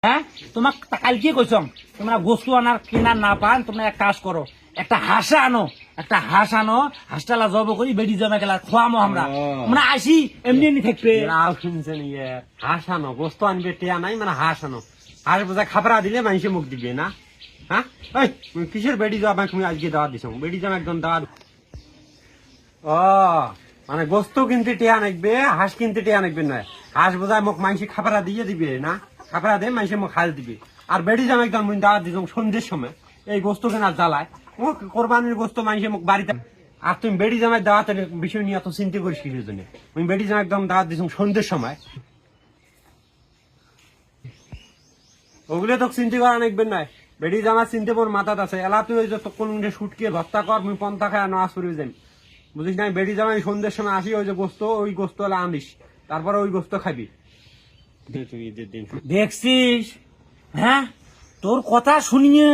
হ্যাঁ তোমাক কালকে কইছম তোমরা গোস্তু আনার কেনার না পান তোমরা এক কাজ করো একটা হাঁস আনো হাঁসটালা জব করি বেড়ি জমা গেলা খোয়ামো আমরা আমরা আসি এমনি এমনি থাকবে রাও শুনছেন ইয়ে হাঁস আনো গোস্ত আনবে টিয়া নাই মানে হাঁস আনো হাঁস বোঝা খাবরা দিলে মানুষে মুখ দিবে না। হ্যাঁ ওই কিসের বেড়ি যাওয়া তুমি আজকে দাওয়াত দিছ বেড়ি যাওয়া একদম দাওয়াত ও মানে গোস্ত কিনতে টিয়া নাকবে হাঁস কিনতে টিয়া নাকবে না হাঁস বোঝায় মুখ মানুষে খাবরা দিয়ে দিবে না খাবরা দিয়ে মানুষে মুখ হাল দিবে আর বেড়ি জামা একদম দাওয়াত দিছ সন্ধ্যের সময় এই গোস্ত কেনার জ্বালায় ও কোরবানির গোস্ত মানুষে মুখ বাড়িতে আর তুমি বেড়ি জামাই দাওয়াতের বিষয় নিয়ে এত চিন্তা করিস কিসের জন্য তুমি বেড়ি জামা একদম দাওয়াত দিছ সন্ধ্যের সময় ওগুলো তো চিন্তা করা নাকবেন না বেড়ি জামা চিনতে মোর মাথাত আছে এলা তুই ওই যত কোন শুটকে ভত্তা কর মুই পন্থা খায় নাচ করে যাই বুঝিস না বেড়ি জামাই সন্ধ্যের সময় আসি ওই যে গোস্ত ওই গোস্ত হলে আনিস তারপরে ওই গোস্ত খাবি তুই ঈদের দিন দেখছিস হ্যাঁ তোর কথা শুনিয়ে